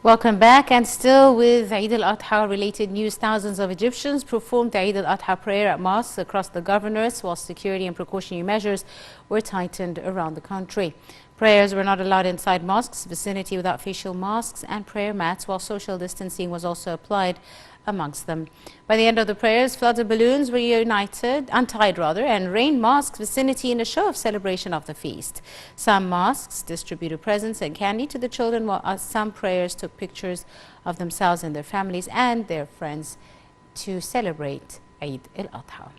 Welcome back, and still with Eid al-Adha related news, thousands of Egyptians performed the Eid al-Adha prayer at mosques across the governorates while security and precautionary measures were tightened around the country. Prayers were not allowed inside mosques, vicinity without facial masks and prayer mats, while social distancing was also applied amongst them. By the end of the prayers, floods of balloons were untied, and rained mosques vicinity in a show of celebration of the feast. Some mosques distributed presents and candy to the children, while some prayers took pictures of themselves and their families and their friends to celebrate Eid al-Adha.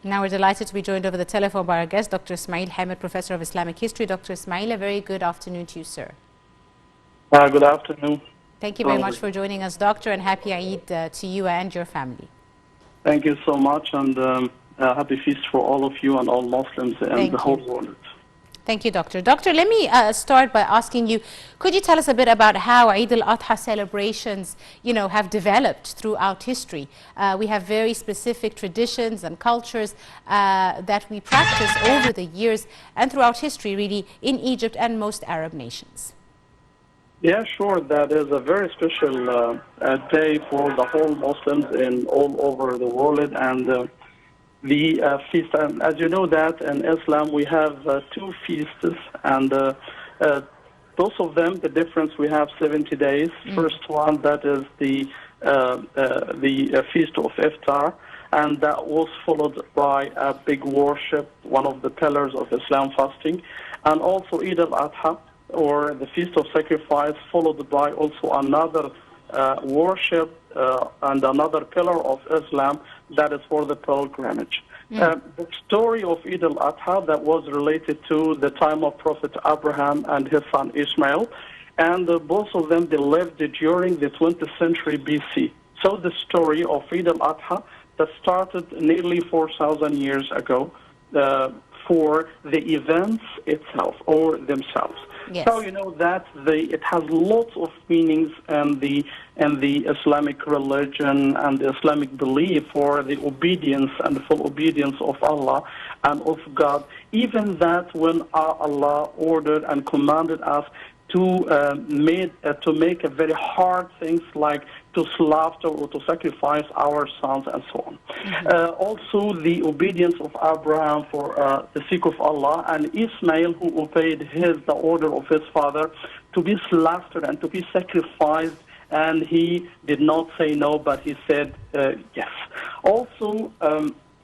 Now we're delighted to be joined over the telephone by our guest, Dr. Ismail Hamid, Professor of Islamic History. Dr. Ismail, a very good afternoon to you, sir. Good afternoon. Thank you very much for joining us, Doctor, and happy Eid to you and your family. Thank you so much, and happy feast for all of you and all Muslims and the whole world. Thank you, Doctor. Doctor, let me start by asking you, could you tell us a bit about how Eid al-Adha celebrations, have developed throughout history? We have very specific traditions and cultures that we practice over the years and throughout history, really, in Egypt and most Arab nations. Yeah, sure. That is a very special day for the whole Muslims in all over the world, and the feast. And as you know that in Islam we have two feasts, and both of them, the difference, we have 70 days. First one, that is the feast of Iftar, and that was followed by a big worship, one of the pillars of Islam, fasting, and also Eid al-Adha, or the Feast of Sacrifice, followed by also another worship and another pillar of Islam, that is for the pilgrimage. The story of Eid al-Adha, that was related to the time of Prophet Abraham and his son Ismail, and both of them, they lived during the 20th century BC. So the story of Eid al-Adha that started nearly 4,000 years ago for the events itself or themselves. Yes. So you know that it has lots of meanings in the Islamic religion and the Islamic belief for the obedience and the full obedience of Allah and of God. Even that when Allah ordered and commanded us to make a very hard things like to slaughter or to sacrifice our sons and so on. Also the obedience of Abraham for the sake of Allah, and Ismail, who obeyed the order of his father to be slaughtered and to be sacrificed, and he did not say no, but he said yes. Also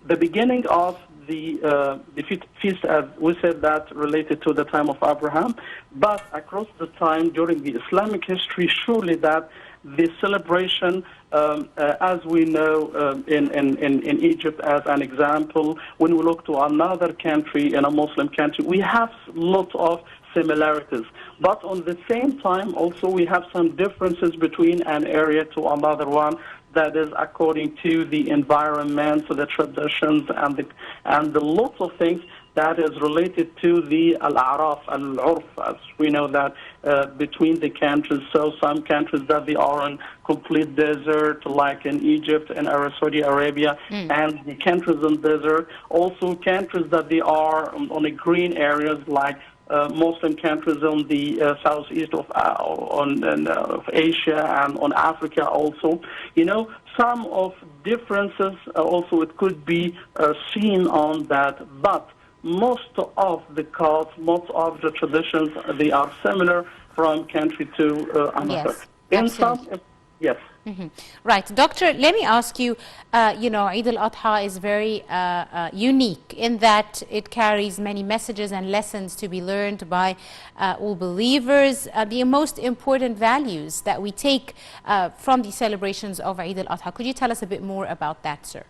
the beginning of the feast, as we said, that related to the time of Abraham, but across the time during the Islamic history, surely that the celebration, as we know in Egypt as an example, when we look to another country, in a Muslim country, we have lots of similarities. But on the same time, also, we have some differences between an area to another one. That is according to the environment, so the traditions, and the lots of things that is related to the al-a'raf, al-urf, as we know that between the countries. So some countries that they are in complete desert, like in Egypt and Saudi Arabia, and the countries in desert. Also countries that they are on the green areas, like Muslim countries on the southeast of Asia and on Africa also. Some of differences also it could be seen on that, but most of the cults, most of the traditions, they are similar from country to another. Yes, yes. Right. Doctor, let me ask you, Eid al-Adha is very unique in that it carries many messages and lessons to be learned by all believers. The most important values that we take from the celebrations of Eid al-Adha. Could you tell us a bit more about that, sir?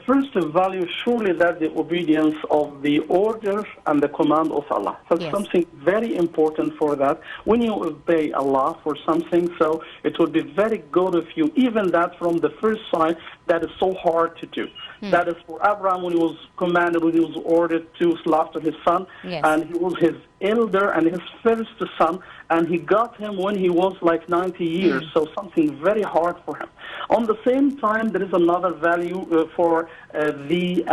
First value, surely that the obedience of the order and the command of Allah. So something very important for that. When you obey Allah for something, so it will be very good of you, even that from the first sight, that is so hard to do. That is for Abraham, when he was commanded, when he was ordered to slaughter his son, and he was his elder and his first son, and he got him when he was like 90 years, so something very hard for him. On the same time, there is another value for the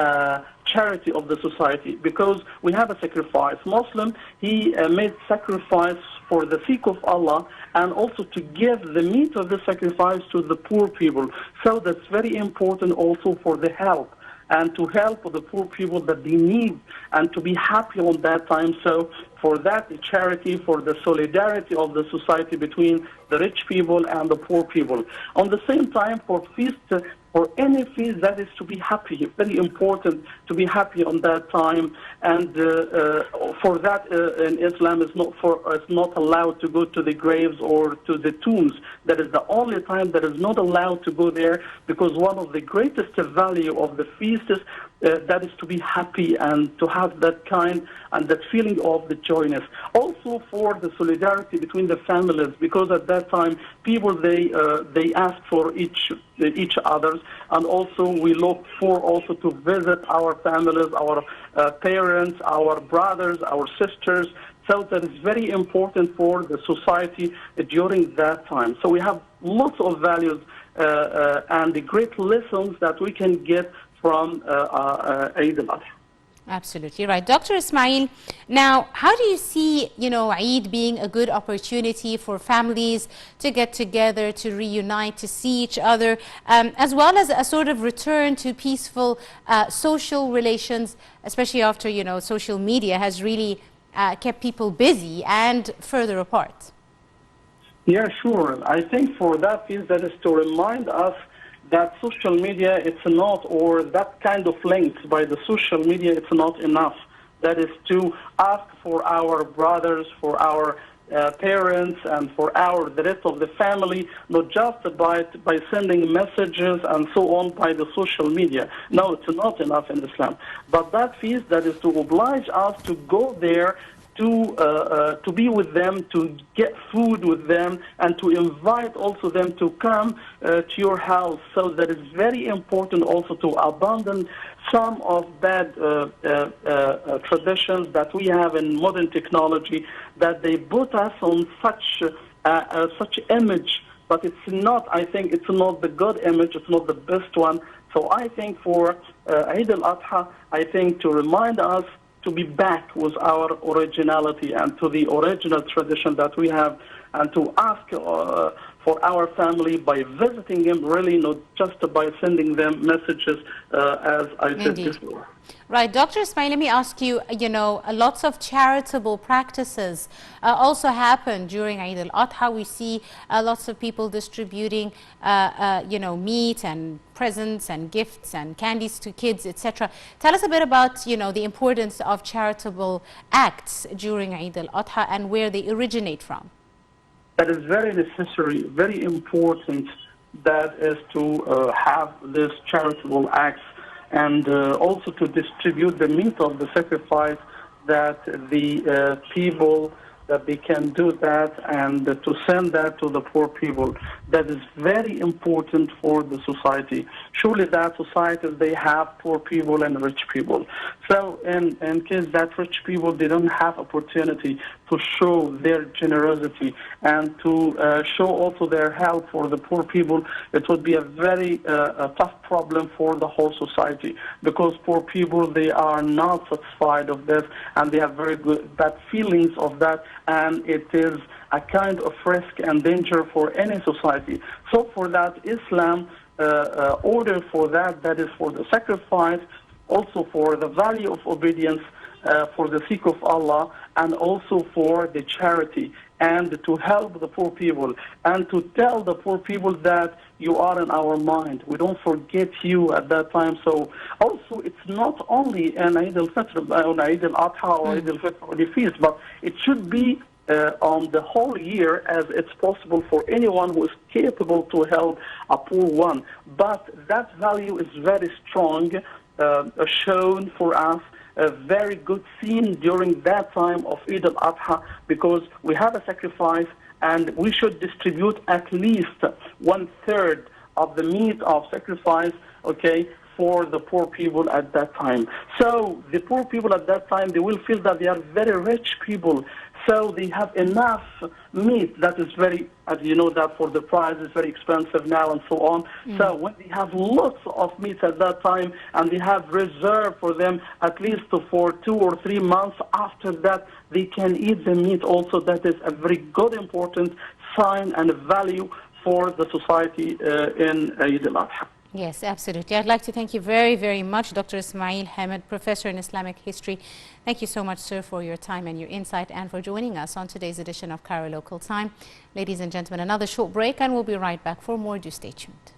charity of the society, because we have a sacrifice. Muslim, he made sacrifice for the sake of Allah, and also to give the meat of the sacrifice to the poor people. So that's very important also for the help, and to help the poor people that they need, and to be happy on that time. So for that, the charity, for the solidarity of the society between the rich people and the poor people. On the same time, for feast, for any feast, that is to be happy. Very important to be happy on that time. And for that, in Islam, is not allowed to go to the graves or to the tombs. That is the only time that is not allowed to go there, because one of the greatest value of the feast is that is to be happy and to have that kind and that feeling of the joyness. Also for the solidarity between the families, because at that time people they ask for each other, and also we look for also to visit our families, our parents, our brothers, our sisters. So that is very important for the society during that time. So we have lots of values and the great lessons that we can get from Eid al-Adha. Absolutely right. Dr. Ismail, now, how do you see, Eid being a good opportunity for families to get together, to reunite, to see each other, as well as a sort of return to peaceful social relations, especially after, social media has really kept people busy and further apart? Yeah, sure. I think for that is that is to remind us that social media, it's not, or that kind of links by the social media, it's not enough. That is to ask for our brothers, for our parents, and for the rest of the family, not just by sending messages and so on by the social media. No, it's not enough in Islam. But that feast, that is to oblige us to go there, to be with them, to get food with them, and to invite also them to come to your house. So that is very important also to abandon some of bad traditions that we have in modern technology, that they put us on such image, but it's not, I think it's not the good image, it's not the best one. So I think for Eid al-Adha, I think to remind us to be back with our originality and to the original tradition that we have, and to ask for our family by visiting them, really, not just by sending them messages, as I said before. Right. Dr. Ismail, let me ask you, lots of charitable practices also happen during Eid al-Adha. We see lots of people distributing, meat and presents and gifts and candies to kids, etc. Tell us a bit about, the importance of charitable acts during Eid al-Adha and where they originate from. That is very necessary, very important, that is to have these charitable acts, and also to distribute the meat of the sacrifice, that the people, that they can do that, and to send that to the poor people. That is very important for the society. Surely that societies, they have poor people and rich people. So in case that rich people, they don't have opportunity to show their generosity and to show also their help for the poor people, it would be a very tough problem for the whole society, because poor people, they are not satisfied of this, and they have very bad feelings of that, and it is a kind of risk and danger for any society. So for that, Islam order for that, that is for the sacrifice, also for the value of obedience, for the sake of Allah, and also for the charity, and to help the poor people, and to tell the poor people that you are in our mind. We don't forget you at that time. So also, it's not only an Eid al-Fitr, on Eid al-Adha or Eid al-Fitr or the feast, but it should be on the whole year, as it's possible for anyone who is capable to help a poor one. But that value is very strong, shown for us, a very good scene during that time of Eid al-Adha, because we have a sacrifice, and we should distribute at least 1/3 of the meat of sacrifice, okay, for the poor people at that time. So the poor people at that time, they will feel that they are very rich people. So they have enough meat that is very, as you know, that for the price is very expensive now and so on. So when they have lots of meat at that time and they have reserve for them at least for 2 or 3 months, after that they can eat the meat also. That is a very good, important sign and value for the society in Eid al-Adha. Yes, absolutely. I'd like to thank you very, very much, Dr. Ismail Hamid, Professor in Islamic History. Thank you so much, sir, for your time and your insight and for joining us on today's edition of Cairo Local Time. Ladies and gentlemen, another short break and we'll be right back for more. Do stay tuned.